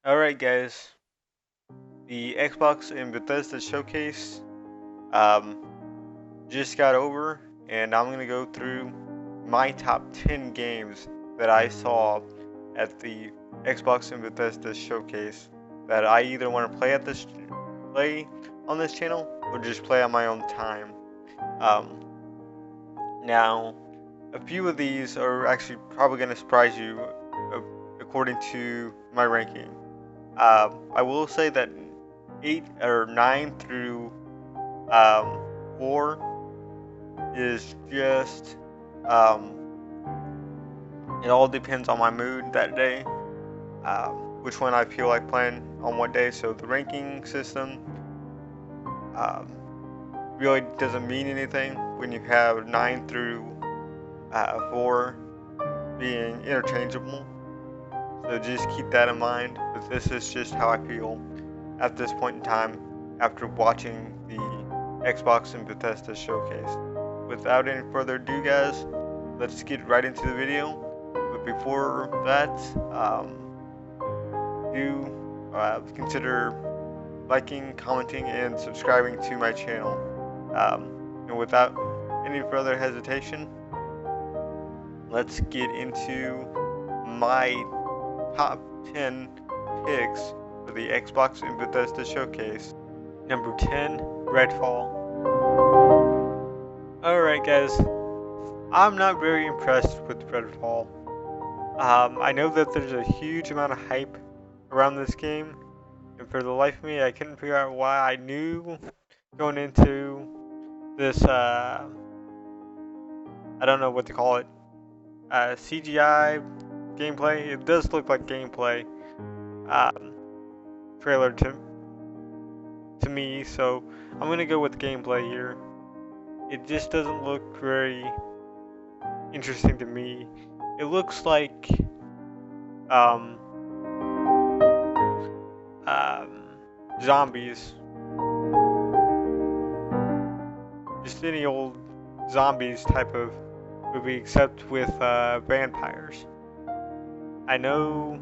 Alright guys, the Xbox and Bethesda Showcase um, just got over, and I'm going to go through my top 10 games that I saw at the Xbox and Bethesda Showcase that I either want to play on this channel or just play on my own time. Now, a few of these are actually probably going to surprise you according to my ranking. I will say that 8 or 9 through 4 is just it all depends on my mood that day, which one I feel like playing on what day. So the ranking system really doesn't mean anything when you have 9 through 4 being interchangeable. So just keep that in mind. But this is just how I feel at this point in time after watching the Xbox and Bethesda Showcase. Without any further ado, guys, let's get right into the video. But before that, do consider liking, commenting, and subscribing to my channel. And without any further hesitation, let's get into my top 10 picks for the Xbox and Bethesda Showcase. Number 10, Redfall. Alright guys, I'm not very impressed with Redfall. I know that there's a huge amount of hype around this game, and for the life of me, I couldn't figure out why. I knew going into this, I don't know what to call it, CGI gameplay. It does look like gameplay trailer to me, so I'm gonna go with gameplay here. It just doesn't look very interesting to me. It looks like zombies, just any old zombies type of movie, except with vampires. I know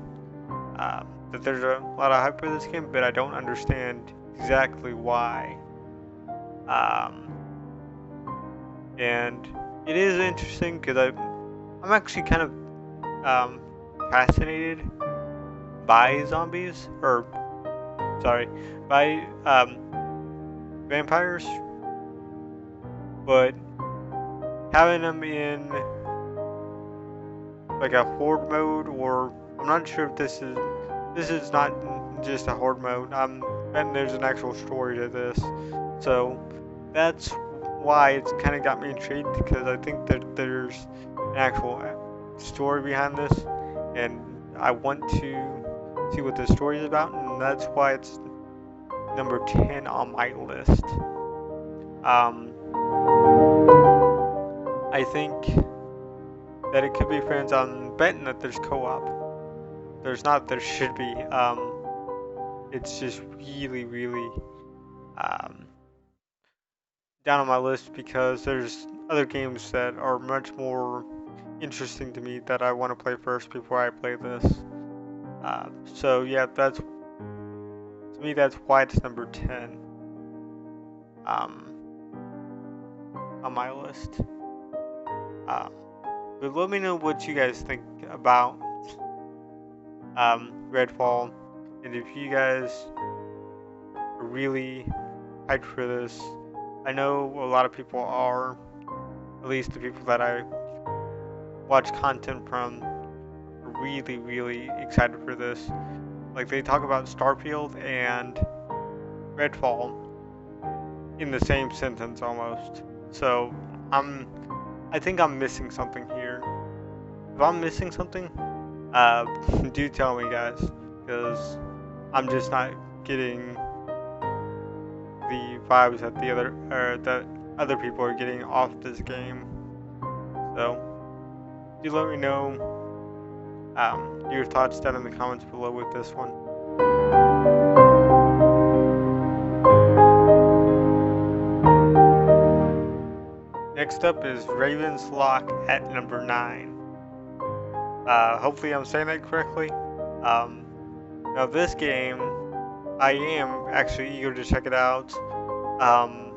that there's a lot of hype for this game, but I don't understand exactly why. And it is interesting because I'm actually kind of fascinated by zombies, or sorry, by vampires, but having them in like a horde mode, or I'm not sure if this is not just a horde mode. I'm betting there's an actual story to this, so that's why it's kind of got me intrigued, because I think that there's an actual story behind this, and I want to see what the story is about, and that's why it's number 10 on my list. I think that it could be friends. I'm betting that there's co-op. There's not, there should be. It's just really down on my list because there's other games that are much more interesting to me that I want to play first before I play this. So yeah, to me that's why it's number 10 on my list. But let me know what you guys think about Redfall, and if you guys are really hyped for this. I know a lot of people are, at least the people that I watch content from, are really excited for this. Like, they talk about Starfield and Redfall in the same sentence almost. So I think I'm missing something here. If I'm missing something, do tell me, guys, because I'm just not getting the vibes that that other people are getting off this game. So do let me know your thoughts down in the comments below with this one. Next up is Raven's Lock at number 9. Hopefully I'm saying that correctly. Now this game, I am actually eager to check it out. Um,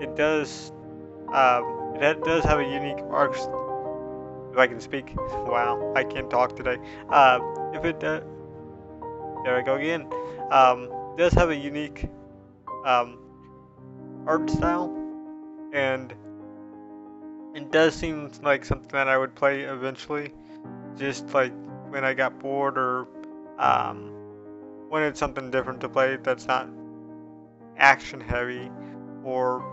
it does, does have a unique arc. If I can speak, wow, I can't talk today. If it does, there I go again. Does have a unique um, art style, and it does seem like something that I would play eventually. Just like when I got bored or um, wanted something different to play that's not action heavy or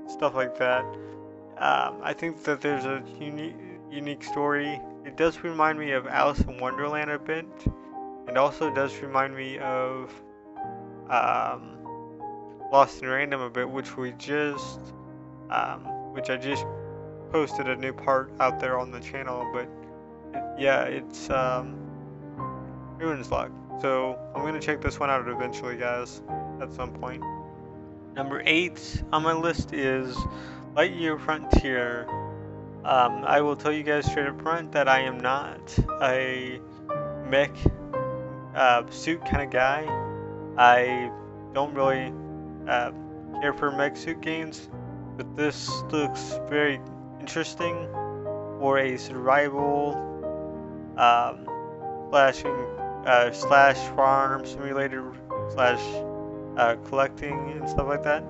stuff like that. I think that there's a unique story. It does remind me of Alice in Wonderland a bit, and also does remind me of um, Lost in Random a bit, which which I just posted a new part out there on the channel. But yeah, it's Ruin's Luck. So I'm gonna check this one out eventually, guys, at some point. Number 8 on my list is Lightyear Frontier. I will tell you guys straight up front that I am not a mech suit kind of guy. I don't really care for mech suit games, but this looks very interesting for a survival slash farm simulator slash collecting and stuff like that.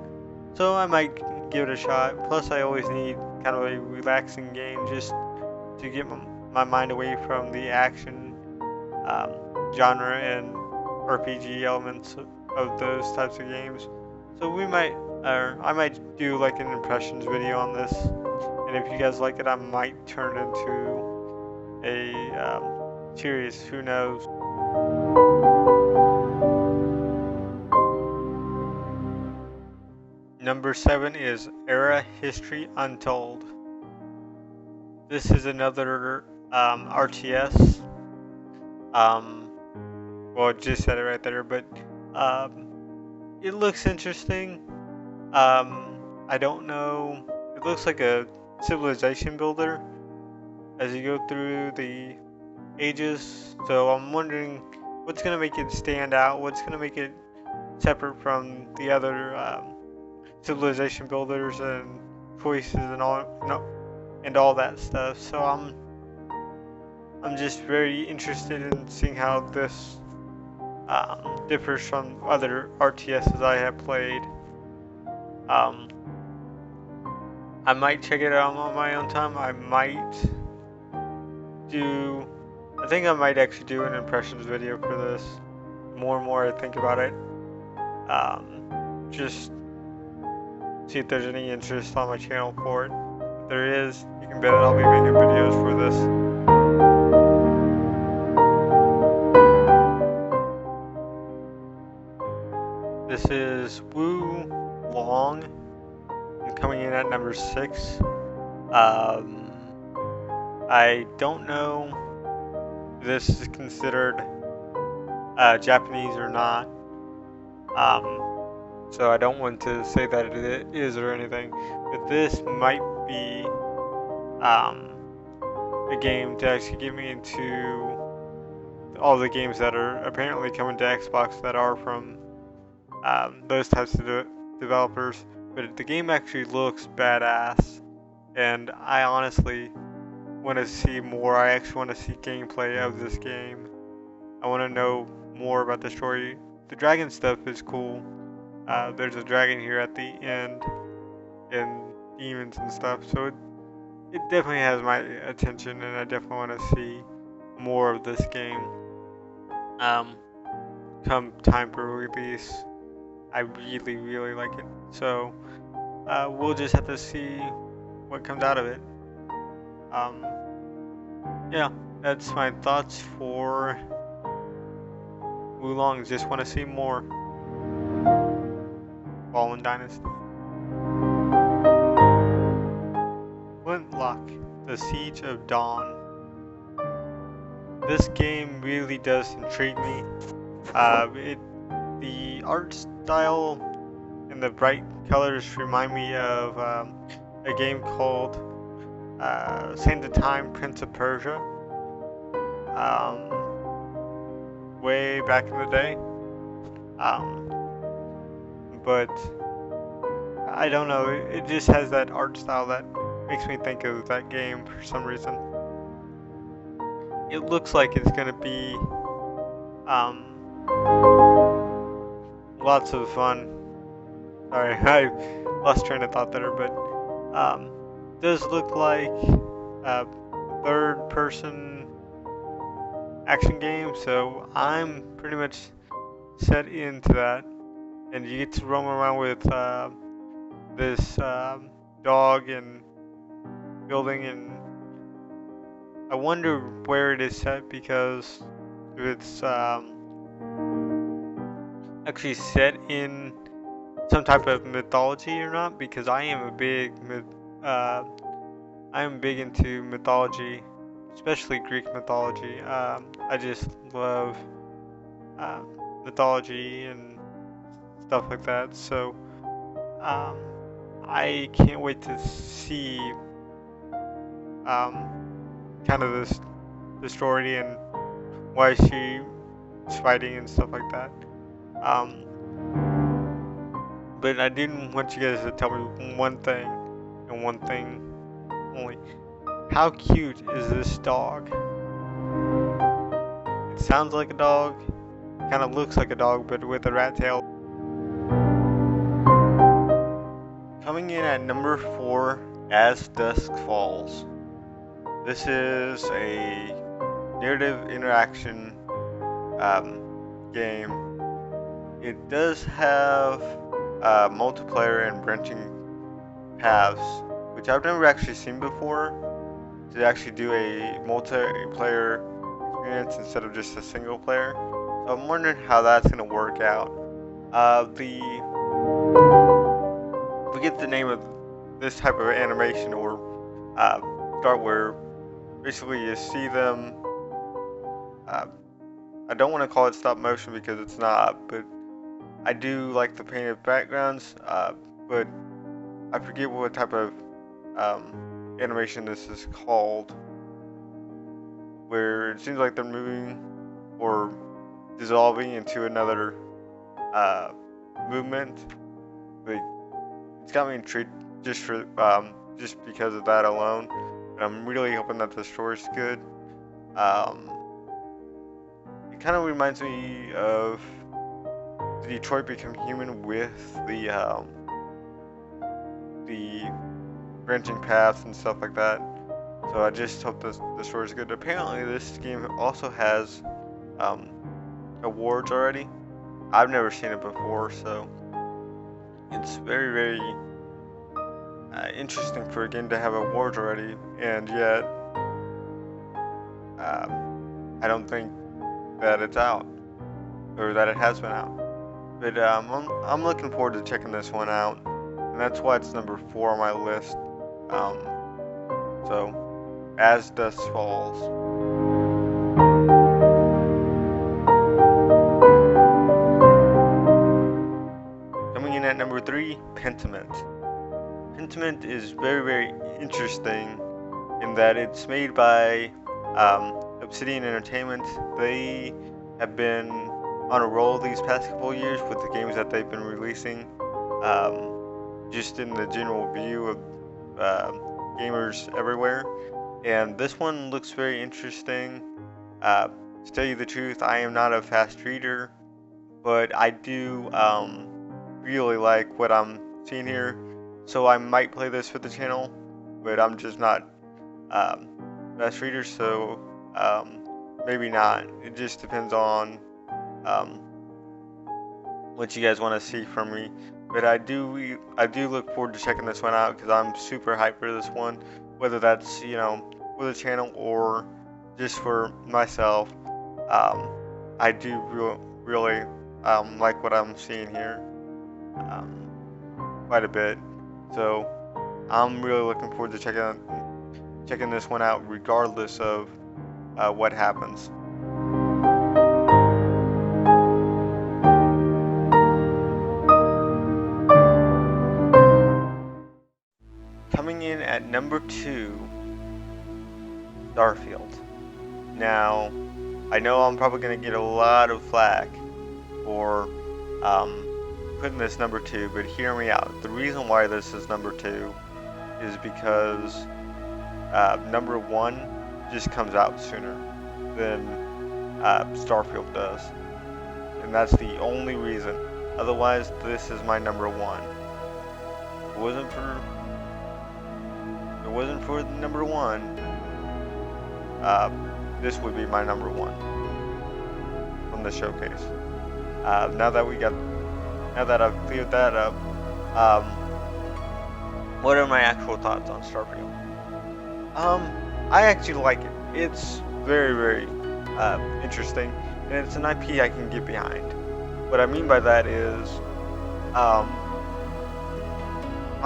So I might give it a shot. Plus, I always need kind of a relaxing game just to get my mind away from the action genre and RPG elements of those types of games. So I might do like an impressions video on this, and if you guys like it, I might turn it into a series. Who knows? Number 7 is Era History Untold. This is another RTS. Well, it just said it right there, but it looks interesting. I don't know. It looks like a civilization builder as you go through the ages. So I'm wondering what's gonna make it stand out. What's gonna make it separate from the other civilization builders and choices and all that stuff. So I'm just very interested in seeing how this differs from other RTSs I have played. I might check it out on my own time. I think I might actually do an impressions video for this. The more and more I think about it, just see if there's any interest on my channel for it. If there is, you can bet that I'll be making videos for this. This is Wu Long, coming in at number 6. I don't know if this is considered Japanese or not. So I don't want to say that it is or anything, but this might be a game to actually get me into all the games that are apparently coming to Xbox that are from those types of developers. But the game actually looks badass, and I honestly want to see more. I actually want to see gameplay of this game. I want to know more about the story. The dragon stuff is cool. There's a dragon here at the end, and demons and stuff, so it definitely has my attention, and I definitely want to see more of this game come time for release. I really, really like it, so we'll just have to see what comes out of it. Yeah, that's my thoughts for Wulong. Just want to see more. Fallen Dynasty. Flintlock, The Siege of Dawn. This game really does intrigue me. The art style and the bright colors remind me of a game called Sands of Time, Prince of Persia. way back in the day. But I don't know. It just has that art style that makes me think of that game for some reason. It looks like it's gonna be lots of fun. Sorry, I lost train of thought there, but does look like a third-person action game, so I'm pretty much set into that. And you get to roam around with this dog and building, and I wonder where it is set, because if it's actually set in some type of mythology or not, because I am big into mythology, especially Greek mythology. I just love mythology and stuff like that. So I can't wait to see kind of the story and why she's fighting and stuff like that. But I didn't want you guys to tell me one thing, and one thing only. How cute is this dog? It sounds like a dog, kind of looks like a dog, but with a rat tail. Coming in at number 4, As Dusk Falls. This is a narrative interaction game. It does have multiplayer and branching paths, which I've never actually seen before, to actually do a multiplayer experience instead of just a single player. So I'm wondering how that's going to work out. Forget the name of this type of animation or start where basically you see them. I don't want to call it stop motion because it's not, but I do like the painted backgrounds, but I forget what type of animation this is called, where it seems like they're moving or dissolving into another movement. But it's got me intrigued just because of that alone. And I'm really hoping that the story's good. It kind of reminds me of Detroit Become Human with the branching paths and stuff like that. So I just hope the story's good. Apparently this game also has awards already. I've never seen it before, so it's very, very interesting for a game to have awards already, and yet I don't think that it's out, or that it has been out. But I'm looking forward to checking this one out, and that's why it's number 4 on my list. So, As Dusk Falls. Coming in at number 3, Pentiment. Pentiment is very, very interesting in that it's made by Obsidian Entertainment. They have been on a roll these past couple of years with the games that they've been releasing, just in the general view of gamers everywhere. And this one looks very interesting. To tell you the truth, I am not a fast reader, but I do really like what I'm seeing here. So I might play this for the channel, but I'm just not fast reader, so maybe not. It just depends on what you guys want to see from me. But I do look forward to checking this one out because I'm super hyped for this one, whether that's for the channel or just for myself. I do really like what I'm seeing here quite a bit. So I'm really looking forward to checking this one out, regardless of what happens. Coming in at number 2, Starfield. Now, I know I'm probably gonna get a lot of flack for putting this number 2, but hear me out. The reason why this is number 2 is because number 1 just comes out sooner than Starfield does, and that's the only reason. Otherwise, this is my number 1. If it wasn't for the number 1, this would be my number 1 from the showcase. Now that I've cleared that up, what are my actual thoughts on Starfield? I actually like it. It's very, very interesting, and it's an IP I can get behind. What I mean by that is, I'm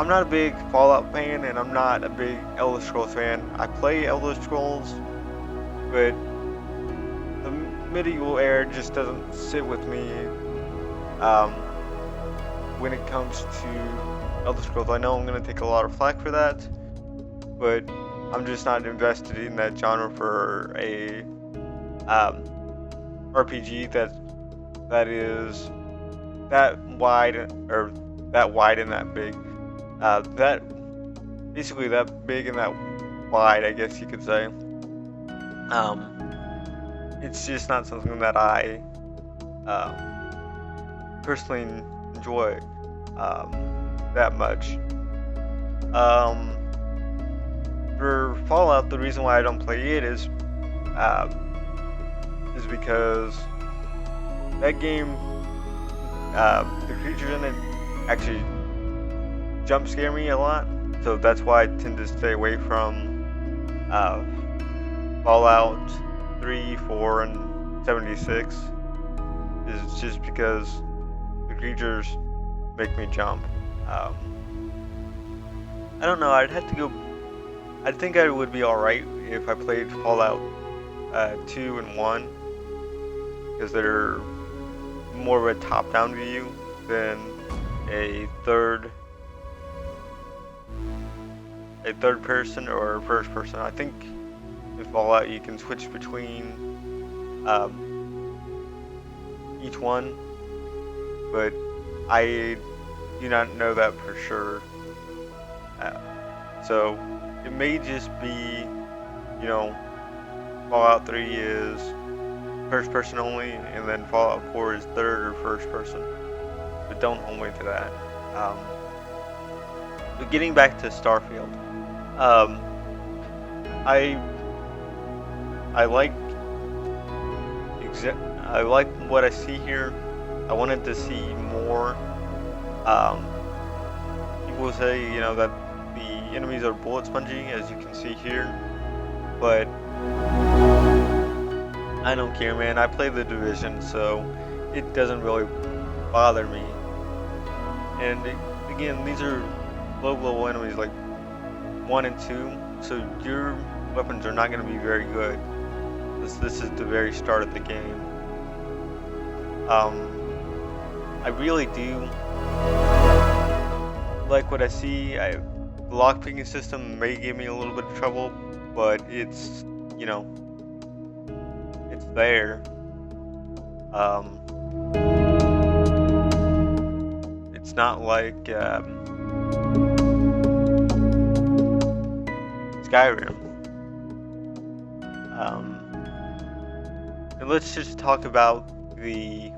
not a big Fallout fan, and I'm not a big Elder Scrolls fan. I play Elder Scrolls, but the medieval era just doesn't sit with me when it comes to Elder Scrolls. I know I'm going to take a lot of flack for that, but I'm just not invested in that genre for a RPG that is that wide and that big. That basically that big and that wide, I guess you could say. It's just not something that I personally enjoy that much. For Fallout, the reason why I don't play it is because that game, the creatures in it actually jump scare me a lot, so that's why I tend to stay away from Fallout 3, 4, and 76. Is just because the creatures make me jump. I don't know. I think I would be alright if I played Fallout 2 and 1, because they're more of a top-down view than a third person or first person. I think in Fallout you can switch between each one, but I do not know that for sure. So it may just be, Fallout 3 is first person only, and then Fallout 4 is third or first person. But don't hold me to that. But getting back to Starfield, I like what I see here. I wanted to see more. People say, that the enemies are bullet spongy, as you can see here, but I don't care, man. I play the Division, so it doesn't really bother me. And again, these are low-level enemies like 1 and 2, so your weapons are not going to be very good. This is the very start of the game. I really do like what I see. The lockpicking system may give me a little bit of trouble, but it's, it's there. It's not like Skyrim. And let's just talk about the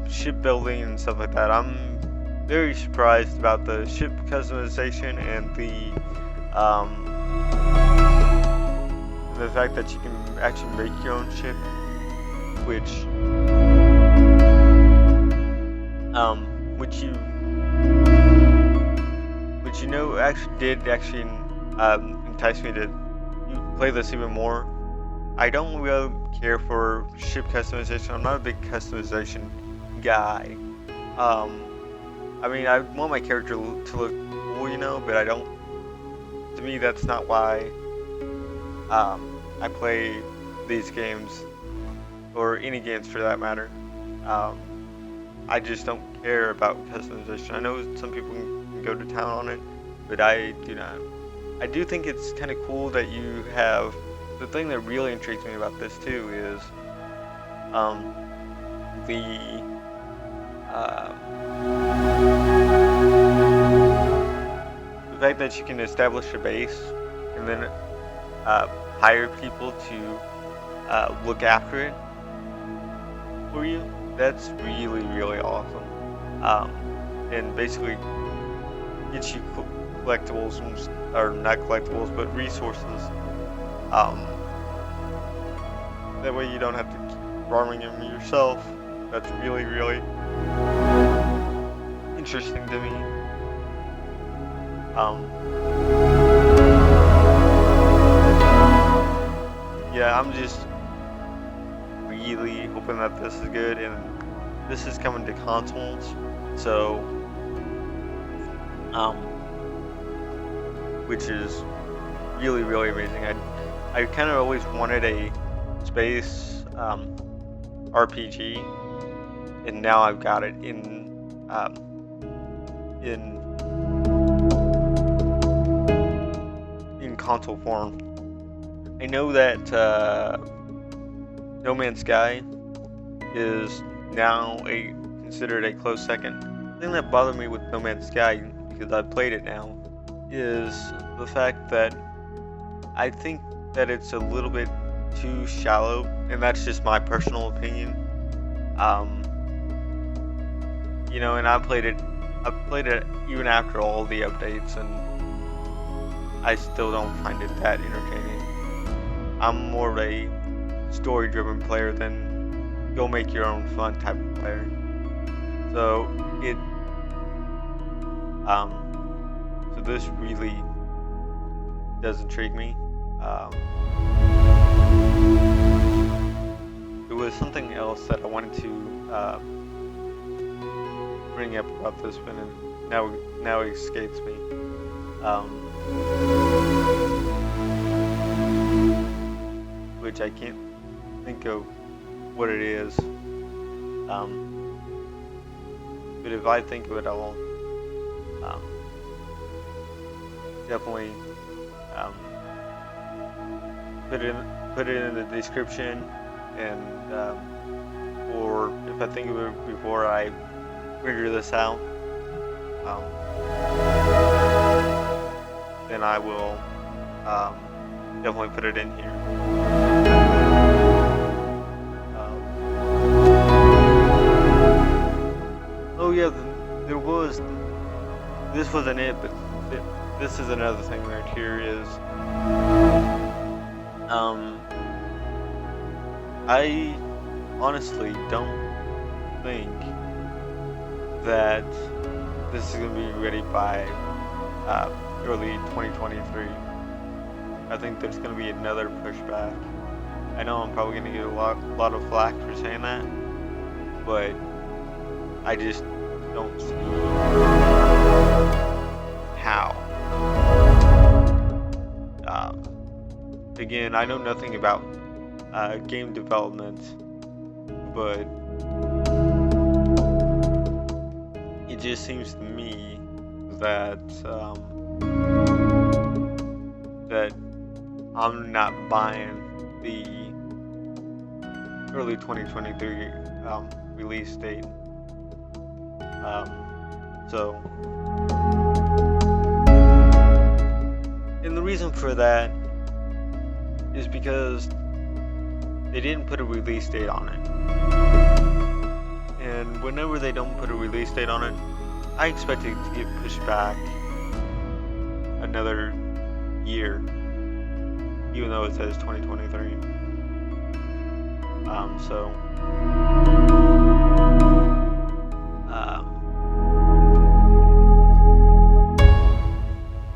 shipbuilding and stuff like that. I'm very surprised about the ship customization and the fact that you can actually make your own ship, which actually did entice me to play this even more. I don't really care for ship customization. I'm not a big customization guy. I mean, I want my character to look cool, but I don't. To me, that's not why I play these games, or any games for that matter. I just don't care about customization. I know some people can go to town on it, but I do not. I do think it's kind of cool that you have. The thing that really intrigues me about this too is the fact that you can establish a base and then hire people to look after it for you. That's really, really awesome. And basically gets you collectibles, or not collectibles, but resources. That way you don't have to keep farming them yourself. That's really, really interesting to me. Yeah, I'm just really hoping that this is good, and this is coming to consoles, so which is really, really amazing. I kind of always wanted a space RPG, and now I've got it in console form. I know that No Man's Sky is now considered a close second. The thing that bothered me with No Man's Sky, because I've played it now, is the fact that I think that it's a little bit too shallow, and that's just my personal opinion. You know, and I've played it even after all the updates, and I still don't find it that entertaining. I'm more of a story-driven player than go make your own fun type of player. So so this really does intrigue me. There was something else that I wanted to bring up about this one, and now it escapes me. Which I can't think of what it is. But if I think of it, I'll definitely put it in the description, and or if I think of it before I figure this out, then I will definitely put it in here. Oh yeah, this wasn't it, but this is another thing right here is, I honestly don't think that this is going to be ready by early 2023. I think there's going to be another pushback. I know I'm probably going to get a lot of flack for saying that, but I just don't see how. Again, I know nothing about game development, but it just seems to me that that I'm not buying the early 2023 release date. And the reason for that is because they didn't put a release date on it. And whenever they don't put a release date on it, I expect it to get pushed back another year, even though it says 2023.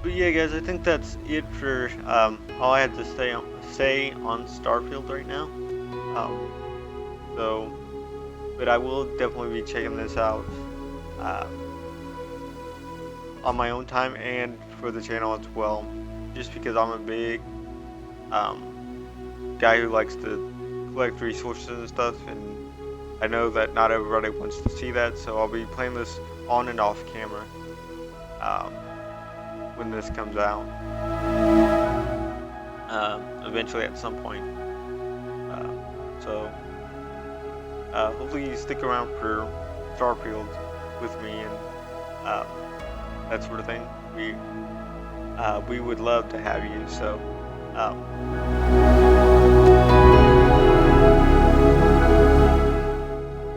But yeah, guys, I think that's it for all I had to say on Starfield right now. But I will definitely be checking this out on my own time and for the channel as well, just because I'm a big guy who likes to collect resources and stuff, and I know that not everybody wants to see that, so I'll be playing this on and off camera when this comes out. eventually at some point. So hopefully you stick around for Starfield with me and that sort of thing. We would love to have you. So.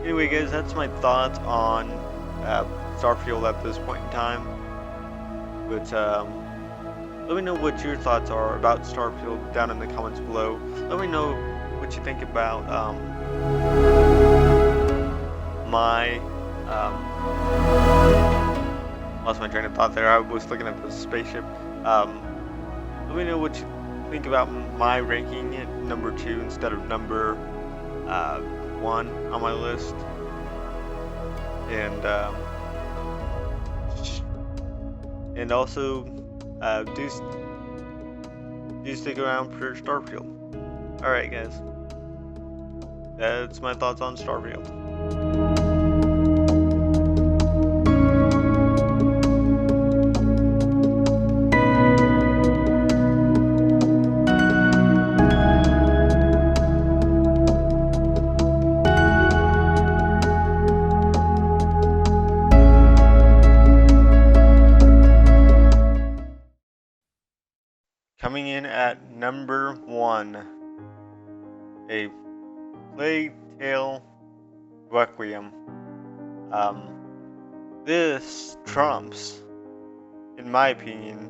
Anyway, guys, that's my thoughts on Starfield at this point in time. But let me know what your thoughts are about Starfield down in the comments below. Let me know what you think about my lost my train of thought there. I was looking at the spaceship. Let me know what you think about my ranking at number 2 instead of number 1 on my list. And also do stick around for Starfield. Alright, guys, that's my thoughts on Starfield. Coming in at number 1, A Plague Tale Requiem. This trumps, in my opinion,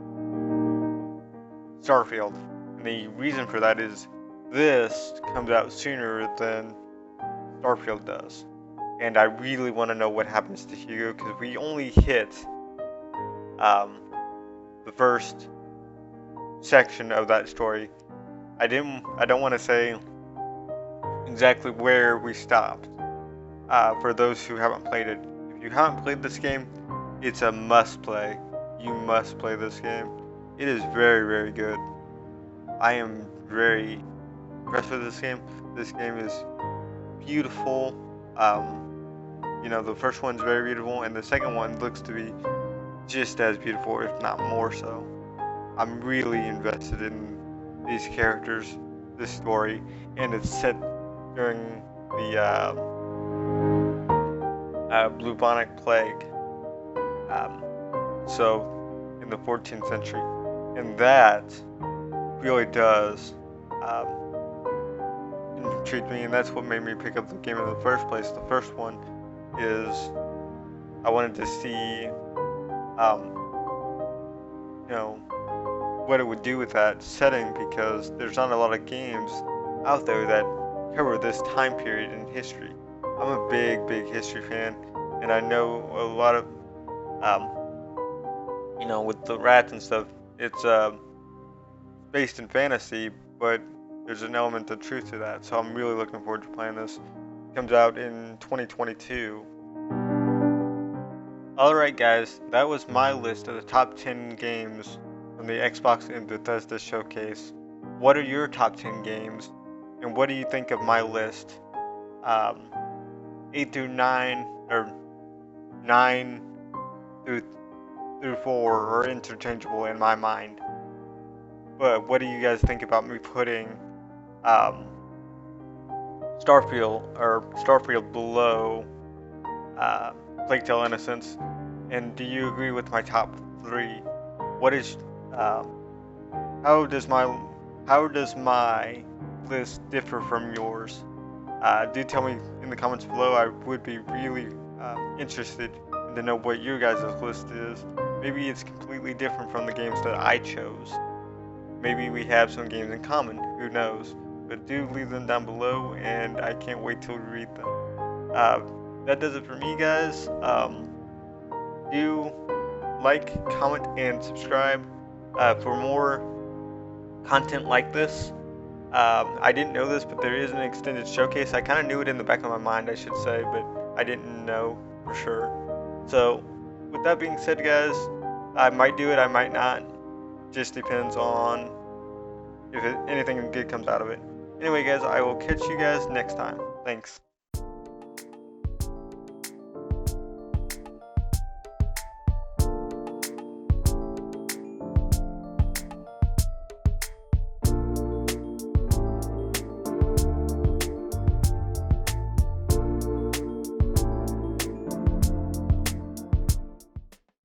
Starfield. And the reason for that is this comes out sooner than Starfield does. And I really want to know what happens to Hugo, because we only hit the first section of that story. I don't want to say exactly where we stopped. For those who haven't played it, if you haven't played this game, it's a must play. You must play this game. It is very, very good. I am very impressed with this game. This game is beautiful. The first one's very beautiful, and the second one looks to be just as beautiful, if not more so. I'm really invested in these characters, this story, and it's set during the bubonic plague, so in the 14th century, and that really does intrigue me, and that's what made me pick up the game in the first place. The first one is I wanted to see what it would do with that setting, because there's not a lot of games out there that cover this time period in history. I'm a big history fan, and I know a lot of with the rats and stuff, it's based in fantasy, but there's an element of truth to that, so I'm really looking forward to playing this. It comes out in 2022. Alright, guys, that was my list of the top 10 games from the Xbox and Bethesda Showcase. What are your top 10 games, and what do you think of my list? 8 through 9, or 9 through 4 are interchangeable in my mind. But what do you guys think about me putting Starfield below Plague Tale Innocence? And do you agree with my top 3? What is how does my list differ from yours? Do tell me in the comments below. I would be really interested to know what your guys' list is. Maybe it's completely different from the games that I chose. Maybe we have some games in common, who knows? But do leave them down below, and I can't wait till we read them. That does it for me, guys. Do like, comment, and subscribe for more content like this. I didn't know this, but there is an extended showcase. I kind of knew it in the back of my mind, I should say, but I didn't know for sure. So, with that being said, guys, I might do it, I might not. Just depends on if anything good comes out of it. Anyway, guys, I will catch you guys next time. Thanks.